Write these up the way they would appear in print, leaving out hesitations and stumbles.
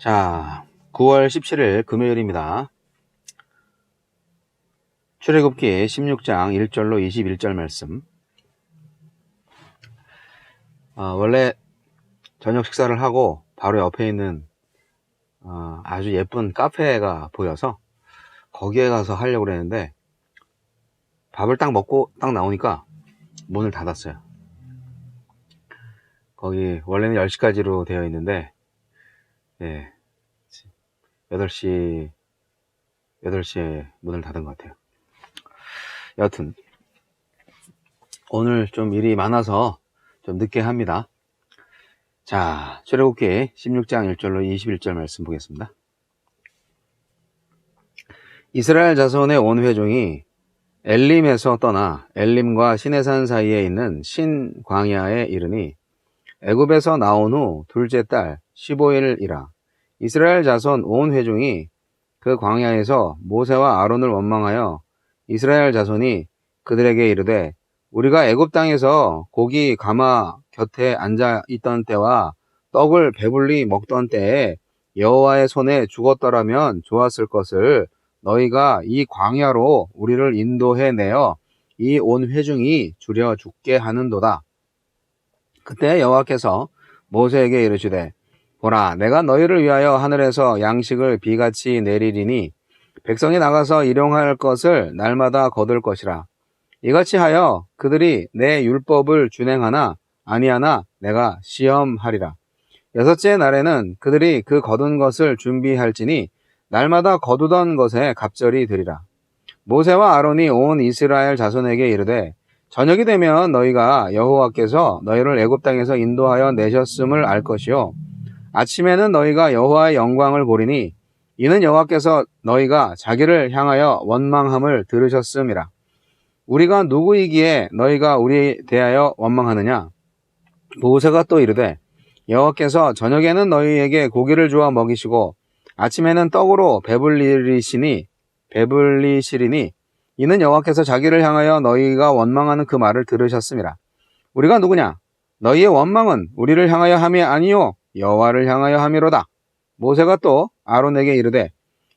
자, 9월 17일 금요일입니다. 출애굽기 16장 1절로 21절 말씀. 원래 저녁 식사를 하고 바로 옆에 있는 아주 예쁜 카페가 보여서 거기에 가서 하려고 그랬는데 밥을 딱 먹고 딱 나오니까 문을 닫았어요. 거기 원래는 10시까지로 되어 있는데 8시에 문을 닫은 것 같아요. 여튼 오늘 좀 일이 많아서 좀 늦게 합니다. 자, 출애굽기 16장 1절로 21절 말씀 보겠습니다. 이스라엘 자손의 온 회중이 엘림에서 떠나 엘림과 시내산 사이에 있는 신 광야에 이르니 애굽에서 나온 후 둘째 달 15일이라. 이스라엘 자손 온 회중이 그 광야에서 모세와 아론을 원망하여 이스라엘 자손이 그들에게 이르되 우리가 애굽 땅에서 고기 가마 곁에 앉아 있던 때와 떡을 배불리 먹던 때에 여호와의 손에 죽었더라면 좋았을 것을 너희가 이 광야로 우리를 인도해 내어 이 온 회중이 주려 죽게 하는도다. 그때 여호와께서 모세에게 이르시되 보라, 내가 너희를 위하여 하늘에서 양식을 비같이 내리리니 백성이 나가서 일용할 것을 날마다 거둘 것이라. 이같이 하여 그들이 내 율법을 준행하나 아니하나 내가 시험하리라. 여섯째 날에는 그들이 그 거둔 것을 준비할지니 날마다 거두던 것에 갑절이 되리라. 모세와 아론이 온 이스라엘 자손에게 이르되 저녁이 되면 너희가 여호와께서 너희를 애굽 땅에서 인도하여 내셨음을 알 것이요 아침에는 너희가 여호와의 영광을 보리니 이는 여호와께서 너희가 자기를 향하여 원망함을 들으셨음이라. 우리가 누구이기에 너희가 우리에 대하여 원망하느냐? 모세가 또 이르되 여호와께서 저녁에는 너희에게 고기를 주어 먹이시고 아침에는 떡으로 배불리시리니 이는 여호와께서 자기를 향하여 너희가 원망하는 그 말을 들으셨음이라. 우리가 누구냐? 너희의 원망은 우리를 향하여 함이 아니요 여호와를 향하여 함이로다. 모세가 또 아론에게 이르되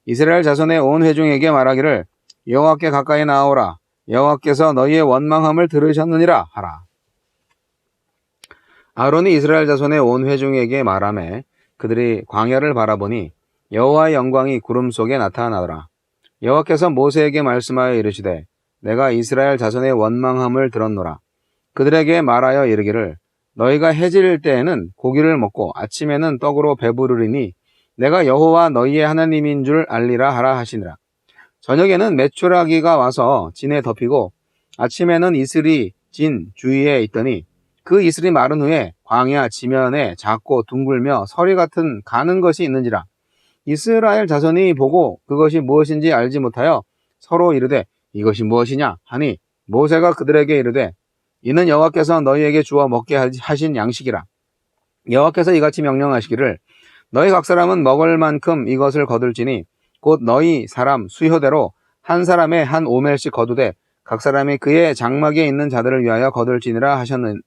이스라엘 자손의 온 회중에게 말하기를 여호와께 가까이 나오라. 여호와께서 너희의 원망함을 들으셨느니라 하라. 아론이 이스라엘 자손의 온 회중에게 말하매 그들이 광야를 바라보니 여호와의 영광이 구름 속에 나타나더라. 여호와께서 모세에게 말씀하여 이르시되 내가 이스라엘 자손의 원망함을 들었노라. 그들에게 말하여 이르기를 너희가 해질 때에는 고기를 먹고 아침에는 떡으로 배부르리니 내가 여호와 너희의 하나님인 줄 알리라 하라 하시니라. 저녁에는 메추라기가 와서 진에 덮이고 아침에는 이슬이 진 주위에 있더니 그 이슬이 마른 후에 광야 지면에 작고 둥글며 서리 같은 가는 것이 있는지라. 이스라엘 자손이 보고 그것이 무엇인지 알지 못하여 서로 이르되 이것이 무엇이냐 하니 모세가 그들에게 이르되 이는 여호와께서 너희에게 주어 먹게 하신 양식이라. 여호와께서 이같이 명령하시기를 너희 각 사람은 먹을 만큼 이것을 거둘지니 곧 너희 사람 수효대로 한 사람의 한 오멜씩 거두되 각 사람이 그의 장막에 있는 자들을 위하여 거둘지니라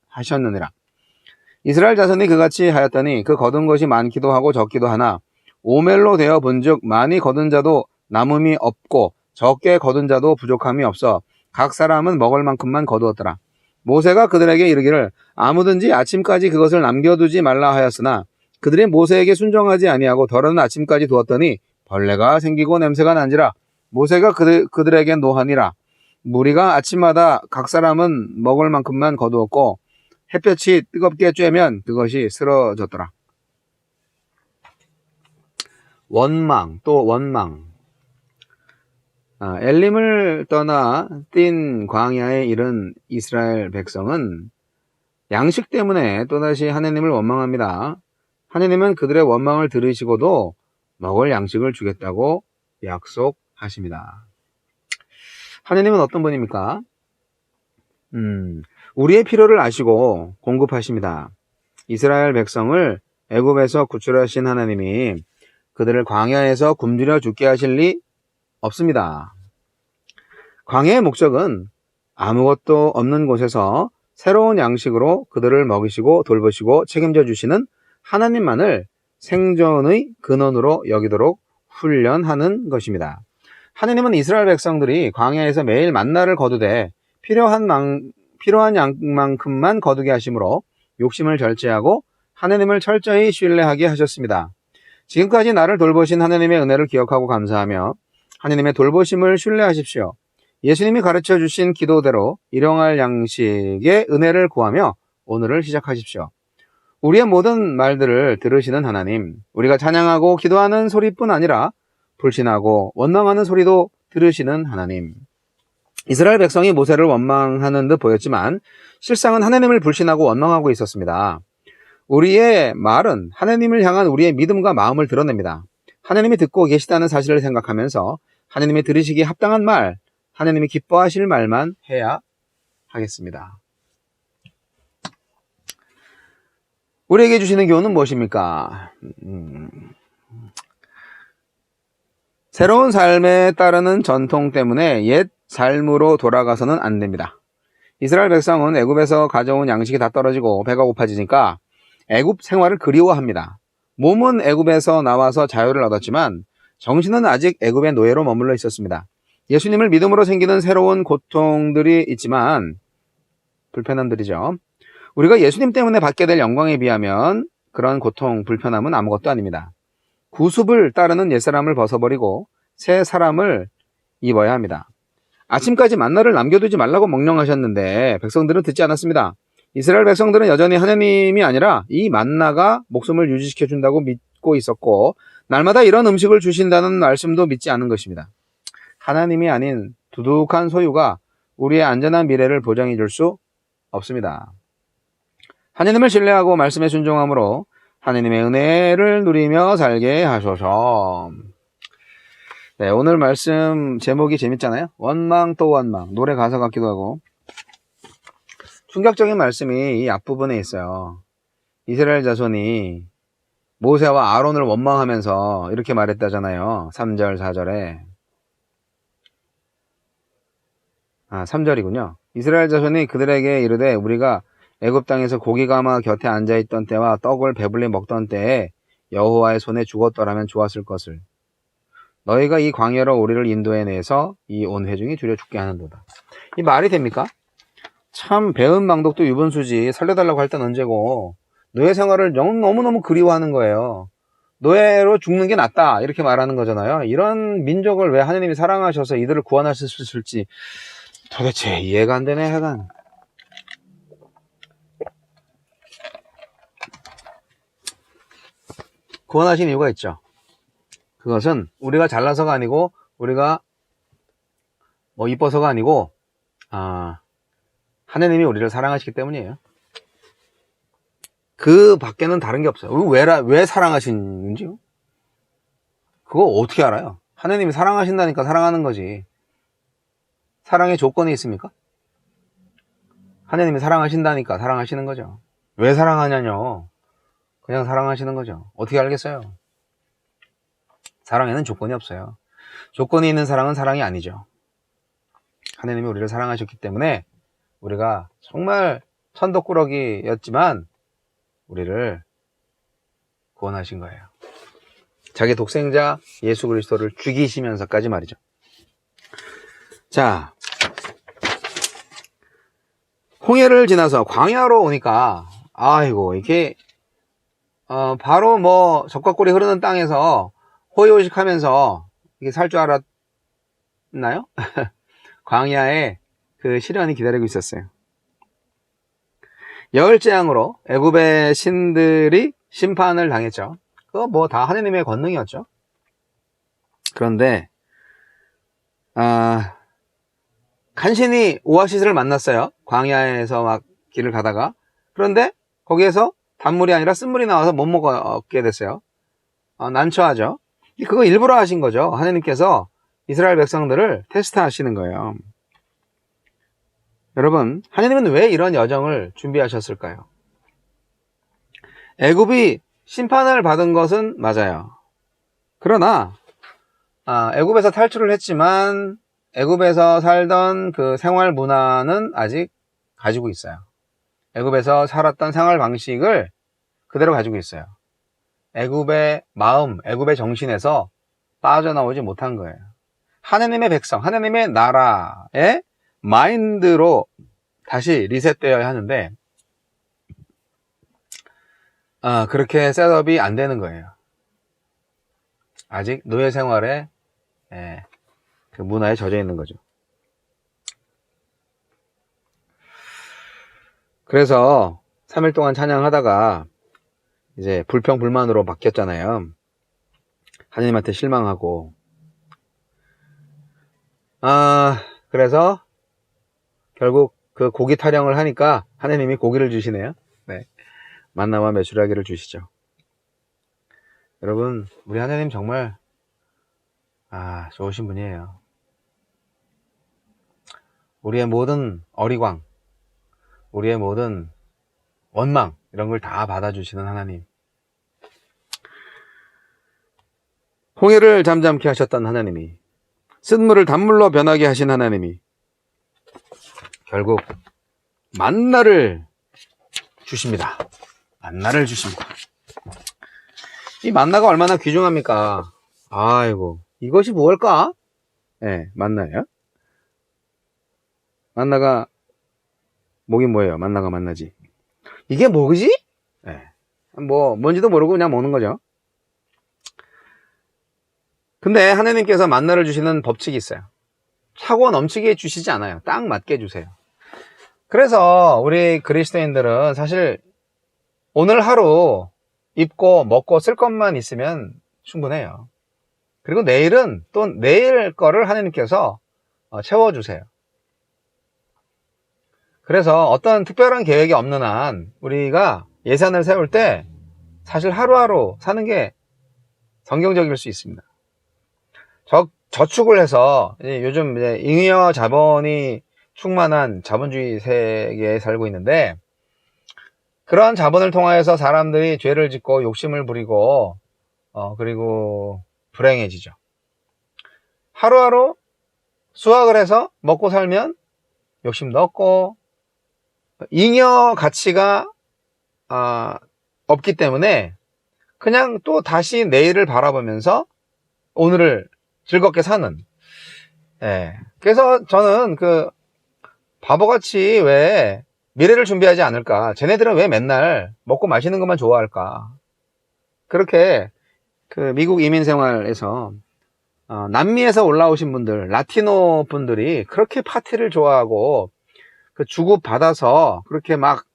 하셨느니라. 이스라엘 자손이 그같이 하였더니 그 거둔 것이 많기도 하고 적기도 하나 오멜로 되어 본즉 많이 거둔 자도 남음이 없고 적게 거둔 자도 부족함이 없어 각 사람은 먹을 만큼만 거두었더라. 모세가 그들에게 이르기를 아무든지 아침까지 그것을 남겨두지 말라 하였으나 그들이 모세에게 순종하지 아니하고 더러는 아침까지 두었더니 벌레가 생기고 냄새가 난지라. 모세가 그들에게 노하니라. 무리가 아침마다 각 사람은 먹을 만큼만 거두었고 햇볕이 뜨겁게 쬐면 그것이 쓰러졌더라. 원망, 또 원망. 엘림을 떠나 뛴 광야에 이른 이스라엘 백성은 양식 때문에 또다시 하나님을 원망합니다. 하나님은 그들의 원망을 들으시고도 먹을 양식을 주겠다고 약속하십니다. 하나님은 어떤 분입니까? 우리의 필요를 아시고 공급하십니다. 이스라엘 백성을 애굽에서 구출하신 하나님이 그들을 광야에서 굶주려 죽게 하실 리 없습니다. 광야의 목적은 아무것도 없는 곳에서 새로운 양식으로 그들을 먹이시고 돌보시고 책임져 주시는 하나님만을 생존의 근원으로 여기도록 훈련하는 것입니다. 하느님은 이스라엘 백성들이 광야에서 매일 만나를 거두되 필요한 양만큼만 거두게 하심으로 욕심을 절제하고 하느님을 철저히 신뢰하게 하셨습니다. 지금까지 나를 돌보신 하느님의 은혜를 기억하고 감사하며 하느님의 돌보심을 신뢰하십시오. 예수님이 가르쳐 주신 기도대로 일용할 양식의 은혜를 구하며 오늘을 시작하십시오. 우리의 모든 말들을 들으시는 하나님, 우리가 찬양하고 기도하는 소리뿐 아니라 불신하고 원망하는 소리도 들으시는 하나님. 이스라엘 백성이 모세를 원망하는 듯 보였지만 실상은 하나님을 불신하고 원망하고 있었습니다. 우리의 말은 하나님을 향한 우리의 믿음과 마음을 드러냅니다. 하나님이 듣고 계시다는 사실을 생각하면서 하나님이 들으시기에 합당한 말, 하나님이 기뻐하실 말만 해야 하겠습니다. 우리에게 주시는 교훈은 무엇입니까? 새로운 삶에 따르는 전통 때문에 옛 삶으로 돌아가서는 안 됩니다. 이스라엘 백성은 애굽에서 가져온 양식이 다 떨어지고 배가 고파지니까 애굽 생활을 그리워합니다. 몸은 애굽에서 나와서 자유를 얻었지만 정신은 아직 애굽의 노예로 머물러 있었습니다. 예수님을 믿음으로 생기는 새로운 고통들이 있지만 불편함들이죠. 우리가 예수님 때문에 받게 될 영광에 비하면 그런 고통, 불편함은 아무것도 아닙니다. 구습을 따르는 옛사람을 벗어버리고 새 사람을 입어야 합니다. 아침까지 만나를 남겨두지 말라고 명령하셨는데 백성들은 듣지 않았습니다. 이스라엘 백성들은 여전히 하나님이 아니라 이 만나가 목숨을 유지시켜준다고 믿고 있었고 날마다 이런 음식을 주신다는 말씀도 믿지 않은 것입니다. 하나님이 아닌 두둑한 소유가 우리의 안전한 미래를 보장해 줄 수 없습니다. 하나님을 신뢰하고 말씀에 순종함으로 하나님의 은혜를 누리며 살게 하소서. 네, 오늘 말씀 제목이 재밌잖아요. 원망 또 원망. 노래 가사 같기도 하고. 충격적인 말씀이 이 앞부분에 있어요. 이스라엘 자손이 모세와 아론을 원망하면서 이렇게 말했다잖아요. 3절, 4절에. 3절이군요. 이스라엘 자손이 그들에게 이르되 우리가 애굽 땅에서 고기가마 곁에 앉아있던 때와 떡을 배불리 먹던 때에 여호와의 손에 죽었더라면 좋았을 것을. 너희가 이 광야로 우리를 인도해내서 이 온 회중이 두려 죽게 하는도다. 이 말이 됩니까? 참 배은 망덕도 유분수지. 살려달라고 할 땐 언제고 노예 생활을 너무너무 그리워하는 거예요. 노예로 죽는 게 낫다 이렇게 말하는 거잖아요. 이런 민족을 왜 하나님이 사랑하셔서 이들을 구원하셨을지 도대체 이해가 안 되네. 하여간 구원하신 이유가 있죠. 그것은 우리가 잘나서가 아니고 우리가 뭐 이뻐서가 아니고 하나님이 우리를 사랑하시기 때문이에요. 그 밖에는 다른 게 없어요. 왜 사랑하시는지요? 그거 어떻게 알아요? 하나님이 사랑하신다니까 사랑하는 거지. 사랑에 조건이 있습니까? 하나님이 사랑하신다니까 사랑하시는 거죠. 왜 사랑하냐뇨? 그냥 사랑하시는 거죠. 어떻게 알겠어요? 사랑에는 조건이 없어요. 조건이 있는 사랑은 사랑이 아니죠. 하나님이 우리를 사랑하셨기 때문에 우리가 정말 천덕꾸러기였지만 우리를 구원하신 거예요. 자기 독생자 예수 그리스도를 죽이시면서까지 말이죠. 자, 홍해를 지나서 광야로 오니까 아이고 이게 바로 뭐 적과 꿀이 흐르는 땅에서 호의호식하면서 이게 살 줄 알았나요? 광야에 그 시련이 기다리고 있었어요. 열재앙으로 애굽의 신들이 심판을 당했죠. 그거 뭐 다 하느님의 권능이었죠. 그런데 간신히 오아시스를 만났어요. 광야에서 막 길을 가다가. 그런데 거기에서 단물이 아니라 쓴물이 나와서 못 먹게 됐어요. 난처하죠. 그거 일부러 하신 거죠. 하나님께서 이스라엘 백성들을 테스트하시는 거예요. 여러분, 하나님은 왜 이런 여정을 준비하셨을까요? 애굽이 심판을 받은 것은 맞아요. 그러나 애굽에서 탈출을 했지만 애굽에서 살던 그 생활 문화는 아직 가지고 있어요. 애굽에서 살았던 생활 방식을 그대로 가지고 있어요. 애굽의 마음, 애굽의 정신에서 빠져나오지 못한 거예요. 하느님의 백성, 하느님의 나라의 마인드로 다시 리셋되어야 하는데 그렇게 셋업이 안 되는 거예요. 아직 노예 생활에 그 문화에 젖어 있는 거죠. 그래서 3일 동안 찬양하다가 이제 불평불만으로 바뀌었잖아요. 하나님한테 실망하고. 그래서 결국 그 고기 타령을 하니까 하나님이 고기를 주시네요. 네. 만나와 메추라기를 주시죠. 여러분, 우리 하나님 정말 좋으신 분이에요. 우리의 모든 어리광, 우리의 모든 원망 이런 걸 다 받아주시는 하나님. 홍해를 잠잠케 하셨던 하나님이, 쓴물을 단물로 변하게 하신 하나님이 결국 만나를 주십니다. 만나를 주십니다. 이 만나가 얼마나 귀중합니까? 아이고, 이것이 무엇일까? 만나요. 만나가 뭐긴 뭐예요? 만나가 만나지. 이게 뭐지? 뭔지도 모르고 그냥 먹는 거죠. 근데 하나님께서 만나를 주시는 법칙이 있어요. 차고 넘치게 주시지 않아요. 딱 맞게 주세요. 그래서 우리 그리스도인들은 사실 오늘 하루 입고 먹고 쓸 것만 있으면 충분해요. 그리고 내일은 또 내일 거를 하나님께서 채워주세요. 그래서 어떤 특별한 계획이 없는 한 우리가 예산을 세울 때 사실 하루하루 사는 게 성경적일 수 있습니다. 저축을 해서 요즘 잉여 자본이 충만한 자본주의 세계에 살고 있는데 그런 자본을 통하여서 사람들이 죄를 짓고 욕심을 부리고 그리고 불행해지죠. 하루하루 수확을 해서 먹고 살면 욕심도 없고 잉여 가치가 없기 때문에 그냥 또 다시 내일을 바라보면서 오늘을 즐겁게 사는. 그래서 저는 바보같이 왜 미래를 준비하지 않을까? 쟤네들은 왜 맨날 먹고 마시는 것만 좋아할까? 그렇게 미국 이민 생활에서 남미에서 올라오신 분들, 라티노 분들이 그렇게 파티를 좋아하고 주급 받아서 그렇게 막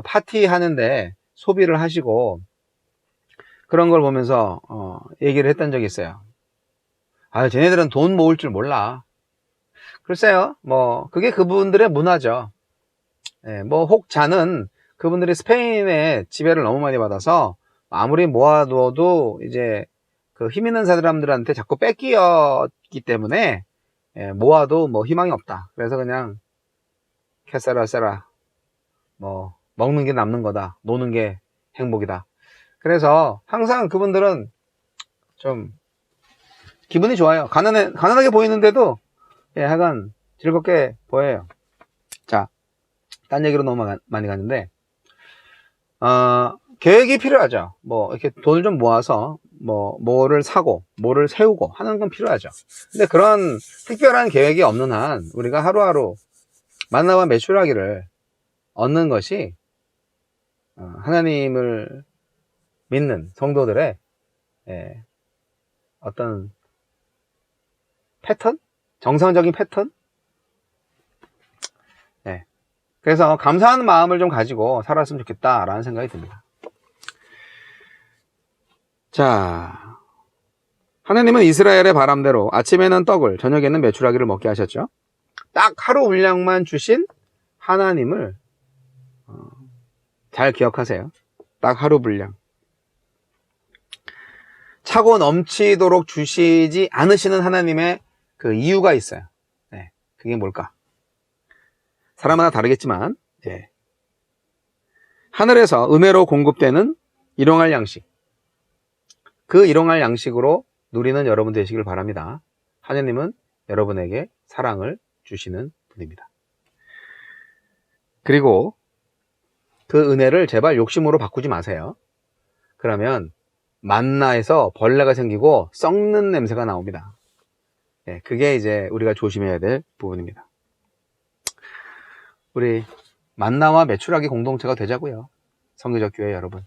파티하는데 소비를 하시고 그런 걸 보면서 얘기를 했던 적이 있어요. 쟤네들은 돈 모을 줄 몰라. 글쎄요, 그게 그분들의 문화죠. 혹자는 그분들이 스페인의 지배를 너무 많이 받아서 아무리 모아둬도 이제 힘 있는 사람들한테 자꾸 뺏기었기 때문에 모아도 희망이 없다. 그래서 그냥 캐세라 먹는 게 남는 거다. 노는 게 행복이다. 그래서 항상 그분들은 좀 기분이 좋아요. 가난하게 보이는데도 하여간 즐겁게 보여요. 자, 딴 얘기로 너무 많이 가는데 계획이 필요하죠. 이렇게 돈을 좀 모아서 뭐를 사고 뭐를 세우고 하는 건 필요하죠. 근데 그런 특별한 계획이 없는 한 우리가 하루하루 만나와 메추라기를 얻는 것이 하나님을 믿는 성도들의 어떤 패턴? 정상적인 패턴? 그래서 감사하는 마음을 좀 가지고 살았으면 좋겠다라는 생각이 듭니다. 자, 하나님은 이스라엘의 바람대로 아침에는 떡을 저녁에는 메추라기를 먹게 하셨죠. 딱 하루 분량만 주신 하나님을 잘 기억하세요. 딱 하루 분량. 차고 넘치도록 주시지 않으시는 하나님의 그 이유가 있어요. 그게 뭘까? 사람마다 다르겠지만 하늘에서 은혜로 공급되는 일용할 양식, 그 일용할 양식으로 누리는 여러분 되시길 바랍니다. 하나님은 여러분에게 사랑을 주시는 분입니다. 그리고 그 은혜를 제발 욕심으로 바꾸지 마세요. 그러면 만나에서 벌레가 생기고 썩는 냄새가 나옵니다. 예, 그게 이제 우리가 조심해야 될 부분입니다. 우리 만나와 메추라기 공동체가 되자고요. 성교적 교회 여러분.